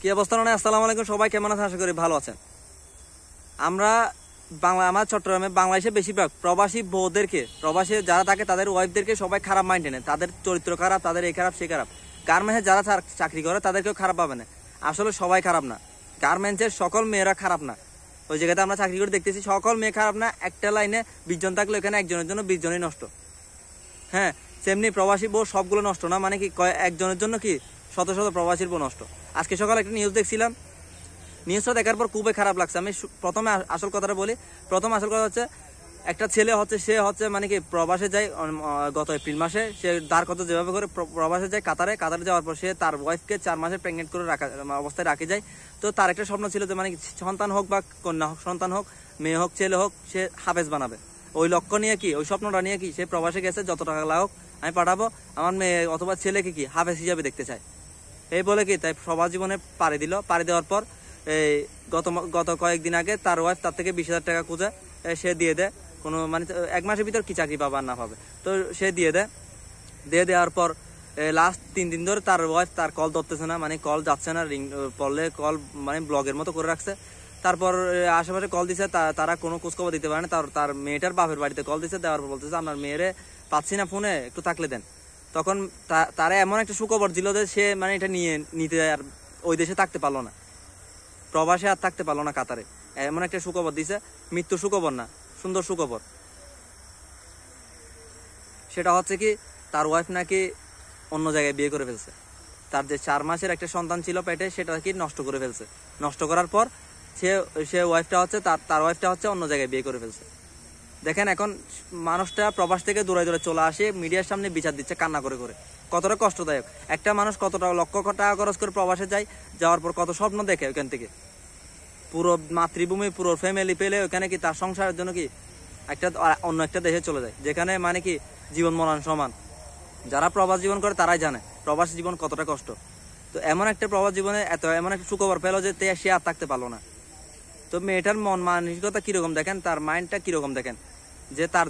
কি অবস্থা? আসসালামু আলাইকুম, সবাই কেমন আছেন? আশা করি ভালো আছেন। আমরা আমার চট্টগ্রামে বাংলাদেশে বেশিরভাগ প্রবাসী বউদেরকে, প্রবাসী যারা থাকে তাদের ওয়াইফদেরকে সবাই খারাপ মাইন্ডে নেয়। তাদের চরিত্র খারাপ, তাদের এই খারাপ সে খারাপ। গার্মেন্টসে যারা চাকরি করে তাদেরকেও খারাপ পাবে না। আসলে সবাই খারাপ না, গার্মেন্টসের সকল মেয়েরা খারাপ না। ওই জায়গাতে আমরা চাকরি করে দেখতেছি সকল মেয়ে খারাপ না। একটা লাইনে 20 জন থাকলে ওখানে একজনের জন্য 20 জনই নষ্ট। হ্যাঁ, সেমনি প্রবাসী বউ সবগুলো নষ্ট না, মানে কি একজনের জন্য কি শত শত প্রবাসীর বউ নষ্ট। আজকে সকালে একটা নিউজ দেখছিলাম, নিউজটা দেখার পর খুবই খারাপ লাগছে। আমি প্রথমে আসল কথাটা বলি। প্রথম আসল কথা হচ্ছে, একটা ছেলে হচ্ছে, সে হচ্ছে মানে কি প্রবাসে যায়। গত এপ্রিল মাসে সে ধার কত যেভাবে করে প্রবাসে যায় কাতারে যাওয়ার পর সে তার ওয়াইফকে 4 মাসে প্রেগনেন্ট করে অবস্থায় রাখে যায়। তো তার একটা স্বপ্ন ছিল যে মানে সন্তান হোক বা কন্যা হোক, সন্তান হোক, মেয়ে হোক, ছেলে হোক, সে হাফেজ বানাবে। ওই লক্ষ্য নিয়ে কি, ওই স্বপ্নটা নিয়ে কি সে প্রবাসে গেছে, যত টাকা লাগুক আমি পাঠাবো, আমার মেয়ে অথবা ছেলেকে কি হাফেজ হিসাবে দেখতে চায়। এই বলে কি তাই প্রবাস জীবনে পাড়ি দিল। পাড়ি দেওয়ার পর এই গত কয়েকদিন আগে তার ওয়াইফ তার থেকে 20,000 টাকা খুঁজে সে দিয়ে দেয়। কোনো মানে 1 মাসের ভিতর কি চাকরি পাবে আর না পাবে, তো সে দিয়ে দেওয়ার পর লাস্ট 3 দিন ধরে তার ওয়াইফ তার কল ধরতেছে না, মানে কল যাচ্ছে না, রিং পড়লে কল মানে ব্লগের মতো করে রাখছে। তারপর আশেপাশে কল দিছে, তারা কোনো খোঁজখবর দিতে পারে না। তার মেয়েটার বাপের বাড়িতে কল দিছে, দেওয়ার পর বলতেছে আপনার মেয়েরে পাচ্ছি না ফোনে, একটু থাকলে দেন। তখন তারা এমন একটা সুখবর দিল যে সে মানে এটা নিতে আর ওই দেশে থাকতে পারলো না, প্রবাসে আর থাকতে পারলো না কাতারে। এমন একটা সুখবর দিছে, মৃত্যু সুখবর না, সুন্দর সুখবর। সেটা হচ্ছে কি তার ওয়াইফ নাকি অন্য জায়গায় বিয়ে করে ফেলছে। তার যে 4 মাসের একটা সন্তান ছিল পেটে, সেটা কি নষ্ট করে ফেলছে। নষ্ট করার পর সে ওয়াইফটা হচ্ছে তার ওয়াইফটা হচ্ছে অন্য জায়গায় বিয়ে করে ফেলছে। দেখেন এখন মানুষটা প্রবাস থেকে দূরে দূরে চলে আসে, মিডিয়ার সামনে বিচার দিচ্ছে কান্না করে করে। কতটা কষ্টদায়ক। একটা মানুষ কতটা লক্ষ টাকা খরচ করে প্রবাসে যায়, যাওয়ার পর কত স্বপ্ন দেখে ওইখান থেকে, পুরো মাতৃভূমি পুরো ফ্যামিলি পেলে ওখানে কি তার সংসারের জন্য কি অন্য একটা দেশে চলে যায়, যেখানে মানে কি জীবন মরণ সমান। যারা প্রবাস জীবন করে তারাই জানে প্রবাস জীবন কতটা কষ্ট। তো এমন একটা প্রবাস জীবনে এমন একটা সুখবর পেলো যে সে আর থাকতে পারলো না। তো মেয়েটার মন মানসিকতা কিরকম দেখেন, তার মাইন্ডটা কিরকম দেখেন, যে তার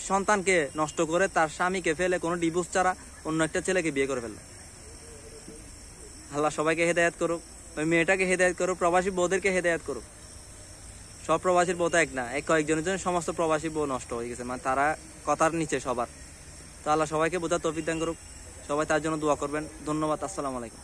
সন্তানকে নষ্ট করে তার স্বামীকে ফেলে কোনো ডিভোর্স ছাড়া অন্য একটা ছেলেকে বিয়ে করে ফেললো। আল্লাহ সবাইকে হেদায়েত করুক, ওই মেয়েটাকে হেদায়েত করুক, প্রবাসী বউদেরকে হেদায়েত করুক। সব প্রবাসীর বউ তো এক না, কয়েকজনের জন্য সমস্ত প্রবাসী বউ নষ্ট হয়ে গেছে, মানে তারা কথার নিচে সবার। তো আল্লাহ সবাইকে বোঝার তৌফিক দান করুক। সবাই তার জন্য দোয়া করবেন। ধন্যবাদ। আসসালামু আলাইকুম।